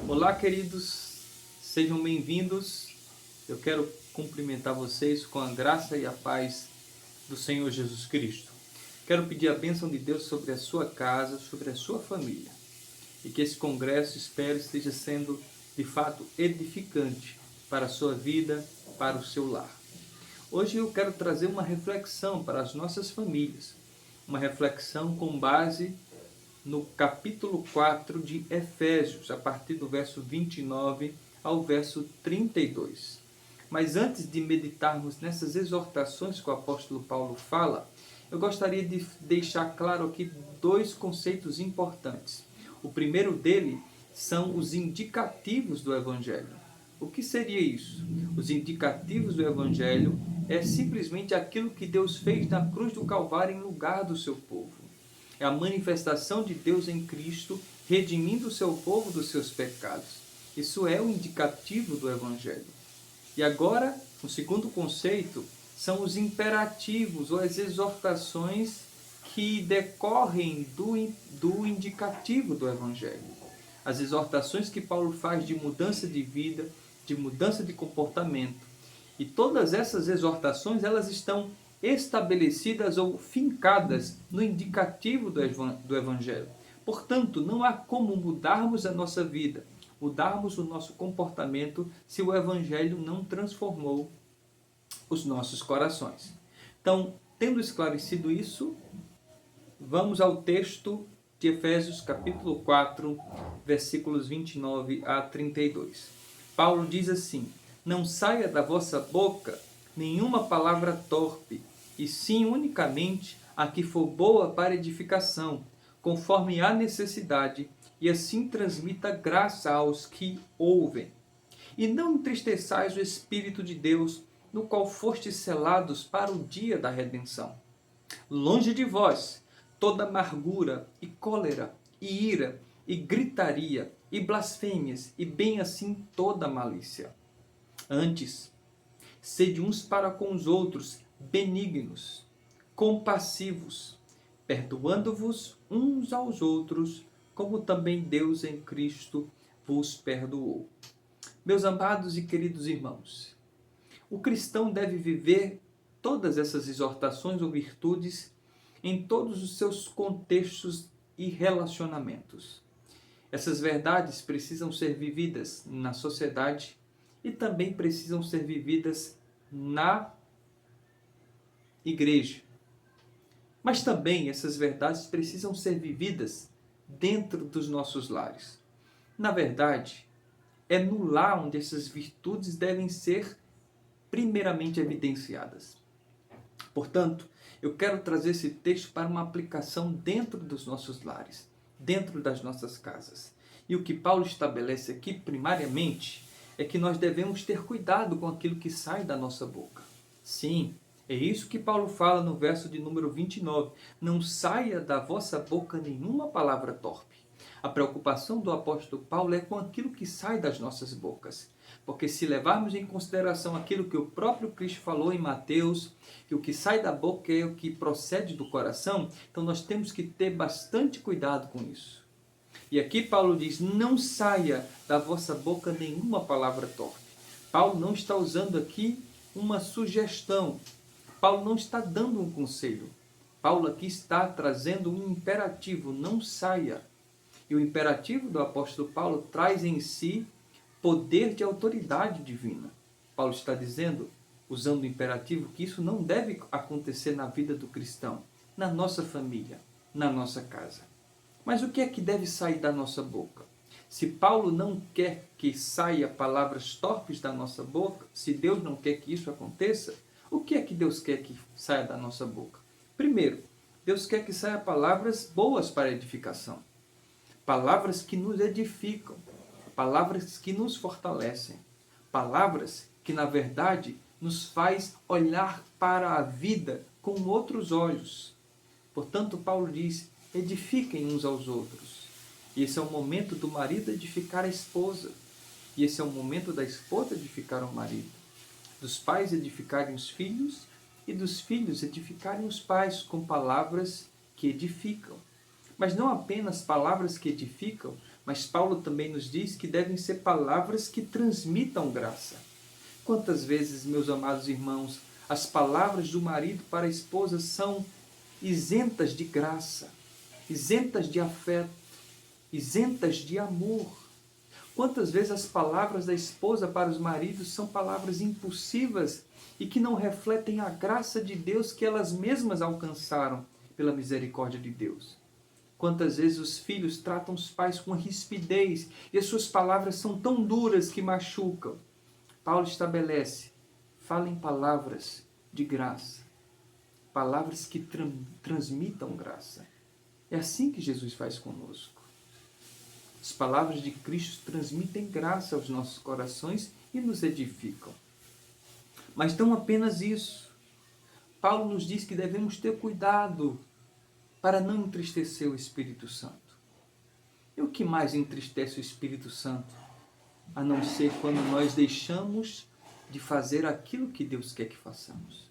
Olá, queridos, sejam bem-vindos. Eu quero cumprimentar vocês com a graça e a paz do Senhor Jesus Cristo. Quero pedir a bênção de Deus sobre a sua casa, sobre a sua família. E que esse congresso, espero, esteja sendo de fato edificante para a sua vida, para o seu lar. Hoje eu quero trazer uma reflexão para as nossas famílias. Uma reflexão com base no capítulo 4 de Efésios, a partir do verso 29 ao verso 32. Mas antes de meditarmos nessas exortações que o apóstolo Paulo fala, eu gostaria de deixar claro aqui dois conceitos importantes. O primeiro dele são os indicativos do Evangelho. O que seria isso? Os indicativos do Evangelho é simplesmente aquilo que Deus fez na cruz do Calvário em lugar do seu povo. É a manifestação de Deus em Cristo, redimindo o seu povo dos seus pecados. Isso é o indicativo do Evangelho. E agora, o segundo conceito são os imperativos ou as exortações que decorrem do indicativo do Evangelho. As exortações que Paulo faz de mudança de vida, de mudança de comportamento. E todas essas exortações, elas estão estabelecidas ou fincadas no indicativo do Evangelho. Portanto, não há como mudarmos a nossa vida, mudarmos o nosso comportamento se o Evangelho não transformou os nossos corações. Então, tendo esclarecido isso, vamos ao texto de Efésios capítulo 4, versículos 29 a 32. Paulo diz assim: não saia da vossa boca nenhuma palavra torpe, e sim unicamente a que for boa para edificação, conforme há necessidade, e assim transmita graça aos que ouvem. E não entristeçais o Espírito de Deus, no qual fostes selados para o dia da redenção. Longe de vós toda amargura e cólera e ira e gritaria e blasfêmias e bem assim toda malícia. Antes, sede uns para com os outros benignos, compassivos, perdoando-vos uns aos outros, como também Deus em Cristo vos perdoou. Meus amados e queridos irmãos, o cristão deve viver todas essas exortações ou virtudes em todos os seus contextos e relacionamentos. Essas verdades precisam ser vividas na sociedade e também precisam ser vividas na igreja. Mas também essas verdades precisam ser vividas dentro dos nossos lares. Na verdade, é no lar onde essas virtudes devem ser primeiramente evidenciadas. Portanto, eu quero trazer esse texto para uma aplicação dentro dos nossos lares, dentro das nossas casas. E o que Paulo estabelece aqui, primariamente, é que nós devemos ter cuidado com aquilo que sai da nossa boca. Sim, é isso que Paulo fala no verso de número 29. Não saia da vossa boca nenhuma palavra torpe. A preocupação do apóstolo Paulo é com aquilo que sai das nossas bocas. Porque se levarmos em consideração aquilo que o próprio Cristo falou em Mateus, que o que sai da boca é o que procede do coração, então nós temos que ter bastante cuidado com isso. E aqui Paulo diz, não saia da vossa boca nenhuma palavra torpe. Paulo não está usando aqui uma sugestão. Paulo não está dando um conselho. Paulo aqui está trazendo um imperativo, não saia. E o imperativo do apóstolo Paulo traz em si poder de autoridade divina. Paulo está dizendo, usando o imperativo, que isso não deve acontecer na vida do cristão, na nossa família, na nossa casa. Mas o que é que deve sair da nossa boca? Se Paulo não quer que saia palavras torpes da nossa boca, se Deus não quer que isso aconteça, o que é que Deus quer que saia da nossa boca? Primeiro, Deus quer que saia palavras boas para edificação. Palavras que nos edificam, palavras que nos fortalecem, palavras que, na verdade, nos faz olhar para a vida com outros olhos. Portanto, Paulo diz, edifiquem uns aos outros. E esse é o momento do marido edificar a esposa. E esse é o momento da esposa edificar o marido. Dos pais edificarem os filhos e dos filhos edificarem os pais com palavras que edificam. Mas não apenas palavras que edificam, Mas Paulo também nos diz que devem ser palavras que transmitam graça. Quantas vezes, meus amados irmãos, as palavras do marido para a esposa são isentas de graça, isentas de afeto, isentas de amor? Quantas vezes as palavras da esposa para os maridos são palavras impulsivas e que não refletem a graça de Deus que elas mesmas alcançaram pela misericórdia de Deus? Quantas vezes os filhos tratam os pais com rispidez e as suas palavras são tão duras que machucam? Paulo estabelece: falem palavras de graça, palavras que transmitam graça. É assim que Jesus faz conosco. As palavras de Cristo transmitem graça aos nossos corações e nos edificam. Mas não apenas isso. Paulo nos diz que devemos ter cuidado para não entristecer o Espírito Santo. E o que mais entristece o Espírito Santo? A não ser quando nós deixamos de fazer aquilo que Deus quer que façamos.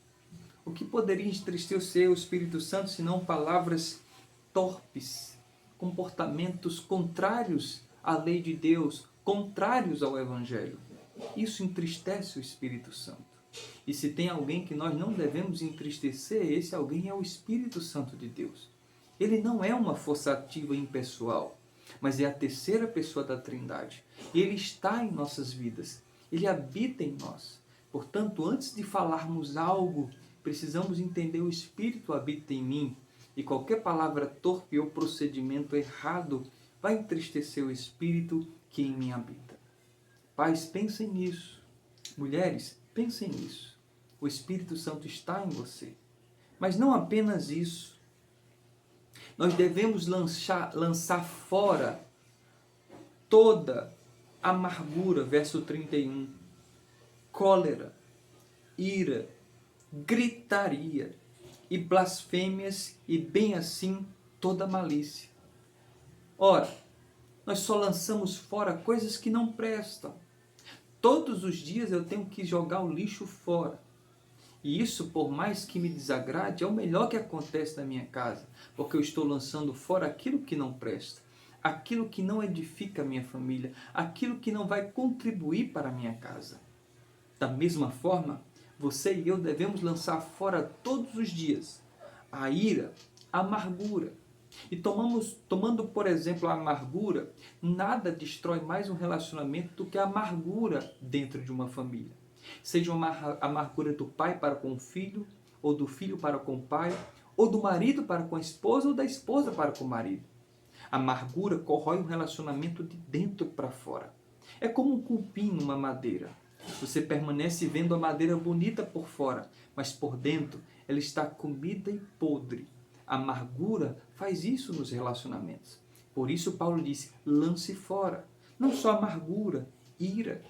O que poderia entristecer o Espírito Santo senão palavras torpes, comportamentos contrários à lei de Deus, contrários ao Evangelho? Isso entristece o Espírito Santo. E se tem alguém que nós não devemos entristecer, esse alguém é o Espírito Santo de Deus. Ele não é uma força ativa impessoal, mas é a terceira pessoa da Trindade. E Ele está em nossas vidas. Ele habita em nós. Portanto, antes de falarmos algo, precisamos entender: o Espírito habita em mim. E qualquer palavra torpe ou procedimento errado vai entristecer o Espírito que em mim habita. Pais, pensem nisso. Mulheres, pensem nisso. O Espírito Santo está em você. Mas não apenas isso. Nós devemos lançar fora toda amargura, verso 31, cólera, ira, gritaria e blasfêmias, e bem assim toda malícia. Ora, nós só lançamos fora coisas que não prestam. Todos os dias eu tenho que jogar o lixo fora. E isso, por mais que me desagrade, é o melhor que acontece na minha casa, porque eu estou lançando fora aquilo que não presta, aquilo que não edifica a minha família, aquilo que não vai contribuir para a minha casa. Da mesma forma, você e eu devemos lançar fora todos os dias a ira, a amargura. E tomando, por exemplo, a amargura, nada destrói mais um relacionamento do que a amargura dentro de uma família. Seja uma amargura do pai para com o filho, ou do filho para com o pai, ou do marido para com a esposa, ou da esposa para com o marido. A amargura corrói um relacionamento de dentro para fora. É como um cupim numa madeira. Você permanece vendo a madeira bonita por fora, mas por dentro ela está comida e podre. A amargura faz isso nos relacionamentos. Por isso Paulo disse: lance fora. Não só amargura, ira,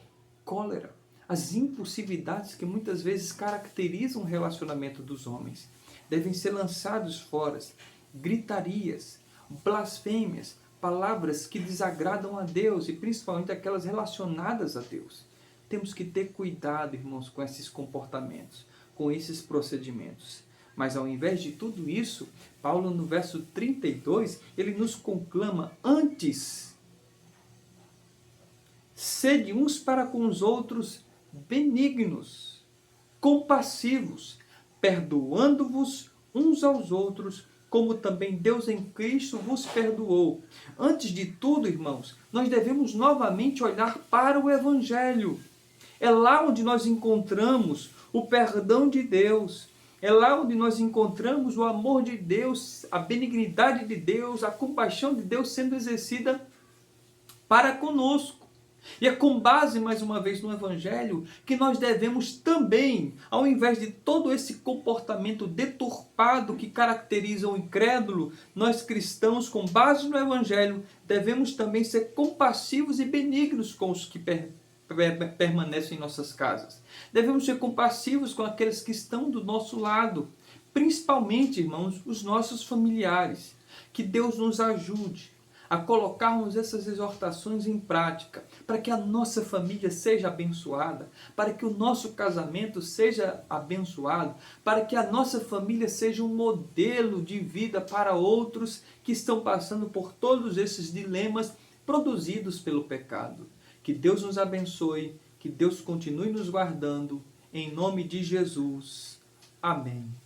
cólera, as impulsividades que muitas vezes caracterizam o relacionamento dos homens devem ser lançados fora. Gritarias, blasfêmias, palavras que desagradam a Deus e principalmente aquelas relacionadas a Deus. Temos que ter cuidado, irmãos, com esses comportamentos, com esses procedimentos. Mas ao invés de tudo isso, Paulo no verso 32, ele nos conclama: antes, sede uns para com os outros benignos, compassivos, perdoando-vos uns aos outros, como também Deus em Cristo vos perdoou. Antes de tudo, irmãos, nós devemos novamente olhar para o Evangelho. É lá onde nós encontramos o perdão de Deus. É lá onde nós encontramos o amor de Deus, a benignidade de Deus, a compaixão de Deus sendo exercida para conosco. E é com base, mais uma vez, no Evangelho, que nós devemos também, ao invés de todo esse comportamento deturpado que caracteriza o incrédulo, nós cristãos, com base no Evangelho, devemos também ser compassivos e benignos com os que permanecem em nossas casas. Devemos ser compassivos com aqueles que estão do nosso lado, principalmente, irmãos, os nossos familiares. Que Deus nos ajude a colocarmos essas exortações em prática, para que a nossa família seja abençoada, para que o nosso casamento seja abençoado, para que a nossa família seja um modelo de vida para outros que estão passando por todos esses dilemas produzidos pelo pecado. Que Deus nos abençoe, que Deus continue nos guardando, em nome de Jesus. Amém.